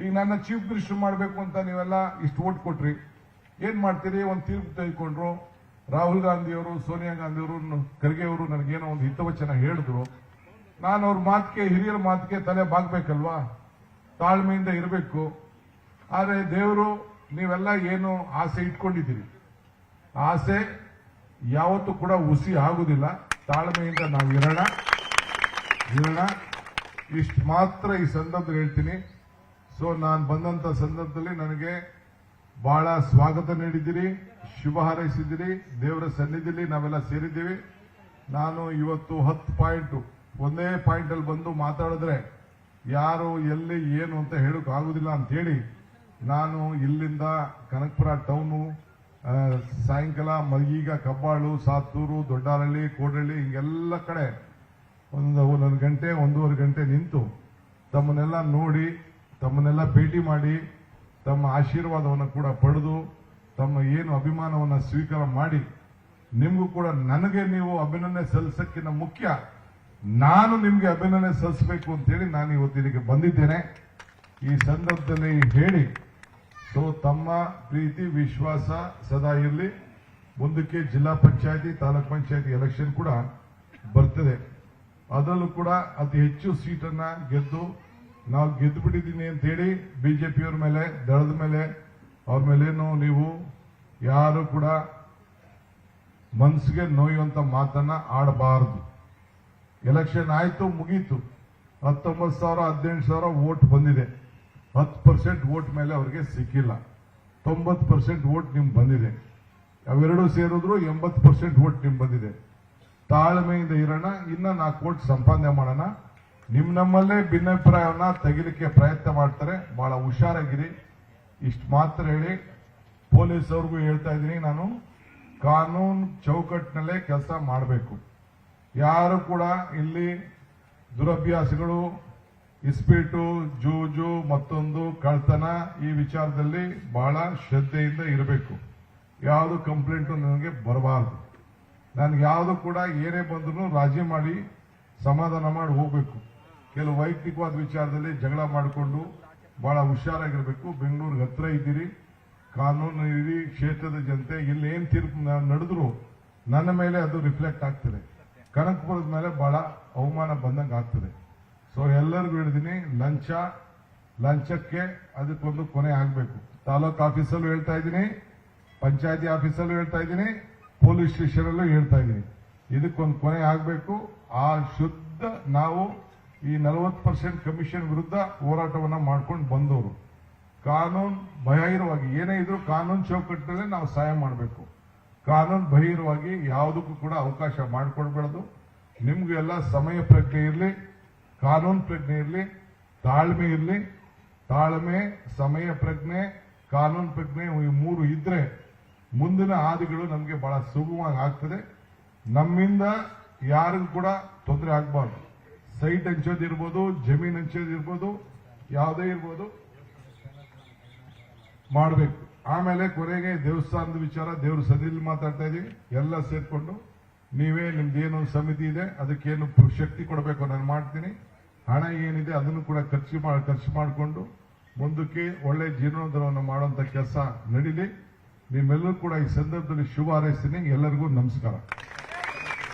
ಈಗ ನನ್ನ chief minister ಮಾಡಬೇಕು ಅಂತ ನೀವೆಲ್ಲ ಇಷ್ಟು ಓಟ್ ಕೊಟ್ರಿ, ಏನ್ ಮಾಡ್ತೀರಿ? ಒಂದು ತೀರ್ಪು ತೆಗೆದುಕೊಂಡ್ರು. ರಾಹುಲ್ ಗಾಂಧಿಯವರು, ಸೋನಿಯಾ ಗಾಂಧಿಯವರು, ಖರ್ಗೆ ಅವರು ನನಗೇನೋ ಒಂದು ಹಿತವಚನ ಹೇಳಿದ್ರು. ನಾನು ಅವ್ರ ಮಾತಿಗೆ, ಹಿರಿಯರ ಮಾತಿಗೆ ತಲೆ ಬಾಗ್ಬೇಕಲ್ವಾ? ತಾಳ್ಮೆಯಿಂದ ಇರಬೇಕು. ಆದರೆ ದೇವರು, ನೀವೆಲ್ಲ ಏನು ಆಸೆ ಇಟ್ಕೊಂಡಿದ್ದೀರಿ, ಆಸೆ ಯಾವತ್ತೂ ಕೂಡ ಹುಸಿ ಆಗುದಿಲ್ಲ. ತಾಳ್ಮೆಯಿಂದ ನಾವು ಇರೋಣ. ಇಷ್ಟು ಮಾತ್ರ ಈ ಸಂದರ್ಭದಲ್ಲಿ ಹೇಳ್ತೀನಿ. ಸೊ ನಾನು ಬಂದಂತ ಸಂದರ್ಭದಲ್ಲಿ ನನಗೆ ಬಹಳ ಸ್ವಾಗತ ನೀಡಿದ್ದೀರಿ, ಶುಭ ಹಾರೈಸಿದ್ದೀರಿ. ದೇವರ ಸನ್ನಿಧಿಯಲ್ಲಿ ನಾವೆಲ್ಲ ಸೇರಿದ್ದೀವಿ. ನಾನು ಇವತ್ತು 10 ಪಾಯಿಂಟ್, ಒಂದೇ ಪಾಯಿಂಟ್ ಅಲ್ಲಿ ಬಂದು ಮಾತಾಡಿದ್ರೆ ಯಾರು ಎಲ್ಲಿ ಏನು ಅಂತ ಹೇಳಕ್ ಆಗುದಿಲ್ಲ ಅಂತ ಹೇಳಿ ನಾನು ಇಲ್ಲಿಂದ ಕನಕಪುರ ಟೌನು, ಸಾಯಂಕಾಲ ಮಲಗೀಗ, ಕಬ್ಬಾಳು, ಸಾತ್ತೂರು, ದೊಡ್ಡಾರಳ್ಳಿ, ಕೋಡಹಳ್ಳಿ ಹಿಂಗೆಲ್ಲ ಕಡೆ ಒಂದೊಂದು ಗಂಟೆ, 1.5 ಗಂಟೆ ನಿಂತು ತಮ್ಮನ್ನೆಲ್ಲ ನೋಡಿ, ತಮ್ಮನ್ನೆಲ್ಲ ಭೇಟಿ ಮಾಡಿ, ತಮ್ಮ ಆಶೀರ್ವಾದವನ್ನು ಕೂಡ ಪಡೆದು, ತಮ್ಮ ಏನು ಅಭಿಮಾನವನ್ನು ಸ್ವೀಕಾರ ಮಾಡಿ, ನಿಮಗೂ ಕೂಡ ನನಗೆ ನೀವು ಅಭಿನಂದನೆ ಸಲ್ಲಿಸಕ್ಕಿಂತ ಮುಖ್ಯ ನಾನು ನಿಮಗೆ ಅಭಿನಂದನೆ ಸಲ್ಲಿಸಬೇಕು ಅಂತೇಳಿ ನಾನು ಇವತ್ತಿಗೆ ಬಂದಿದ್ದೇನೆ. ಈ ಸಂದರ್ಭದಲ್ಲಿ ಹೇಳಿ, ಸೊ ತಮ್ಮ ಪ್ರೀತಿ ವಿಶ್ವಾಸ ಸದಾ ಇರಲಿ. ಮುಂದಕ್ಕೆ ಜಿಲ್ಲಾ ಪಂಚಾಯತಿ, ತಾಲೂಕ್ ಪಂಚಾಯತಿ ಎಲೆಕ್ಷನ್ ಕೂಡ ಬರ್ತದೆ. ಅದರಲ್ಲೂ ಕೂಡ ಅತಿ ಹೆಚ್ಚು ಸೀಟನ್ನ ಗೆದ್ದು ನಾವು ಗೆದ್ದು ಬಿಟ್ಟಿದ್ದೀನಿ ಅಂತ ಹೇಳಿ ಬಿಜೆಪಿಯವ್ರ ಮೇಲೆ, ದಳದ ಮೇಲೆ, ಅವ್ರ ಮೇಲೇನು ನೀವು ಯಾರು ಕೂಡ ಮನಸ್ಸಿಗೆ ನೋಯುವಂತ ಮಾತನ್ನ ಆಡಬಾರದು. ಎಲೆಕ್ಷನ್ ಆಯ್ತು, ಮುಗೀತು. 19,000 18,000 ವೋಟ್ ಬಂದಿದೆ. 10% ವೋಟ್ ಮೇಲೆ ಅವರಿಗೆ ಸಿಕ್ಕಿಲ್ಲ. 90% ವೋಟ್ ನಿಮ್ಗೆ ಬಂದಿದೆ. ಅವೆರಡೂ ಸೇರಿದ್ರು 80% ವೋಟ್ ನಿಮ್ಗೆ ಬಂದಿದೆ. ತಾಳ್ಮೆಯಿಂದ ಇರೋಣ. ಇನ್ನ 4 ವೋಟ್ ಸಂಪಾದನೆ ಮಾಡೋಣ. ನಮ್ಮಲ್ಲೇ ಭಿನ್ನಾಭಿಪ್ರಾಯವನ್ನ ತೆಗಿಲಿಕ್ಕೆ ಪ್ರಯತ್ನ ಮಾಡ್ತಾರೆ. ಬಹಳ ಹುಷಾರಾಗಿರಿ. ಇಷ್ಟು ಮಾತ್ರ ಹೇಳಿ ಪೊಲೀಸ್ ಅವ್ರಿಗೂ ಹೇಳ್ತಾ ಇದ್ದೀನಿ, ನಾನು ಕಾನೂನು ಚೌಕಟ್ಟಿನಲ್ಲೇ ಕೆಲಸ ಮಾಡಬೇಕು. ಯಾರು ಕೂಡ ಇಲ್ಲಿ ದುರಭ್ಯಾಸಗಳು, ಇಸ್ಪೀಟು, ಜೂಜು, ಮತ್ತೊಂದು ಕಳ್ತನ, ಈ ವಿಚಾರದಲ್ಲಿ ಬಹಳ ಶ್ರದ್ಧೆಯಿಂದ ಇರಬೇಕು. ಯಾವುದು ಕಂಪ್ಲೇಂಟು ನನಗೆ ಬರಬಾರದು. ನನಗೆ ಯಾವುದು ಕೂಡ ಏನೇ ಬಂದರೂ ರಾಜಿ ಮಾಡಿ ಸಮಾಧಾನ ಮಾಡಿ ಹೋಗ್ಬೇಕು. ಕೆಲವು ವೈಯಕ್ತಿಕವಾದ ವಿಚಾರದಲ್ಲಿ ಜಗಳ ಮಾಡಿಕೊಂಡು ಬಹಳ ಹುಷಾರಾಗಿರ್ಬೇಕು. ಬೆಂಗಳೂರಿಗೆ ಹತ್ರ ಇದ್ದೀರಿ, ಕಾನೂನು ಇರಿ, ಕ್ಷೇತ್ರದ ಜನತೆ ಇಲ್ಲಿ ಏನ್ ತೀರ್ಪು ನಡೆದ್ರು ನನ್ನ ಮೇಲೆ ಅದು ರಿಫ್ಲೆಕ್ಟ್ ಆಗ್ತದೆ. ಕನಕಪುರದ ಮೇಲೆ ಬಹಳ ಅವಮಾನ ಬಂದಂಗೆ ಆಗ್ತದೆ. ಸೊ ಎಲ್ಲರಿಗೂ ಹೇಳಿದೀನಿ, ಲಂಚಕ್ಕೆ ಅದಕ್ಕೊಂದು ಕೊನೆ ಆಗಬೇಕು. ತಾಲೂಕ್ ಆಫೀಸಲ್ಲೂ ಹೇಳ್ತಾ ಇದ್ದೀನಿ, ಪಂಚಾಯತಿ ಆಫೀಸಲ್ಲೂ ಹೇಳ್ತಾ ಇದ್ದೀನಿ, ಪೊಲೀಸ್ ಸ್ಟೇಷನ್ ಅಲ್ಲೂ ಹೇಳ್ತಾ ಇದ್ದೀನಿ. ಇದಕ್ಕೊಂದು ಕೊನೆ ಆಗಬೇಕು. ಆ ಶುದ್ಧ ನಾವು ಈ 40% ಕಮಿಷನ್ ವಿರುದ್ಧ ಹೋರಾಟವನ್ನ ಮಾಡ್ಕೊಂಡು ಬಂದವರು. ಕಾನೂನು ಬಹಿರವಾಗಿ ಏನೇ ಇದ್ರೂ ಕಾನೂನು ಚೌಕಟ್ಟಿನಲ್ಲೇ ನಾವು ಸಹಾಯ ಮಾಡಬೇಕು. ಕಾನೂನು ಬಹಿರವಾಗಿ ಯಾವುದಕ್ಕೂ ಕೂಡ ಅವಕಾಶ ಮಾಡಿಕೊಡ್ಬಾರ್ದು. ನಿಮ್ಗೂ ಎಲ್ಲ ಸಮಯ ಪ್ರಜ್ಞೆ ಇರಲಿ, ಕಾನೂನು ಪ್ರಜ್ಞೆ ಇರಲಿ, ತಾಳ್ಮೆ ಇರಲಿ. ತಾಳ್ಮೆ, ಸಮಯ ಪ್ರಜ್ಞೆ, ಕಾನೂನು ಪ್ರಜ್ಞೆ, ಈ 3 ಇದ್ರೆ ಮುಂದಿನ ಹಾದಿಗಳು ನಮಗೆ ಬಹಳ ಸುಗಮವಾಗಿ ಆಗ್ತದೆ. ನಮ್ಮಿಂದ ಯಾರಿಗೂ ಕೂಡ ತೊಂದರೆ ಆಗಬಾರ್ದು. ಸೈಟ್ ಹಂಚೋದಿರ್ಬೋದು, ಜಮೀನು ಹಂಚೋದಿರ್ಬೋದು, ಯಾವುದೇ ಇರ್ಬೋದು ಮಾಡಬೇಕು. ಆಮೇಲೆ ಕೊನೆಗೆ ದೇವಸ್ಥಾನದ ವಿಚಾರ, ದೇವ್ರ ಸನ್ನಿಧಿಯಲ್ಲಿ ಮಾತಾಡ್ತಾ ಇದೀವಿ. ಎಲ್ಲ ಸೇರ್ಕೊಂಡು ನೀವೇ ನಿಮ್ದೇನು ಸಮಿತಿ ಇದೆ ಅದಕ್ಕೇನು ಶಕ್ತಿ ಕೊಡಬೇಕು ನಾನು ಮಾಡ್ತೀನಿ. ಹಣ ಏನಿದೆ ಅದನ್ನು ಕೂಡ ಖರ್ಚು ಮಾಡಿಕೊಂಡು ಮುಂದಕ್ಕೆ ಒಳ್ಳೆ ಜೀವನೋದ್ಧಾರವನ್ನು ಮಾಡುವಂತ ಕೆಲಸ ನಡೀಲಿ. ನಿಮ್ಮೆಲ್ಲರೂ ಕೂಡ ಈ ಸಂದರ್ಭದಲ್ಲಿ ಶುಭ ಹಾರೈಸ್ತೀನಿ. ಎಲ್ಲರಿಗೂ ನಮಸ್ಕಾರ.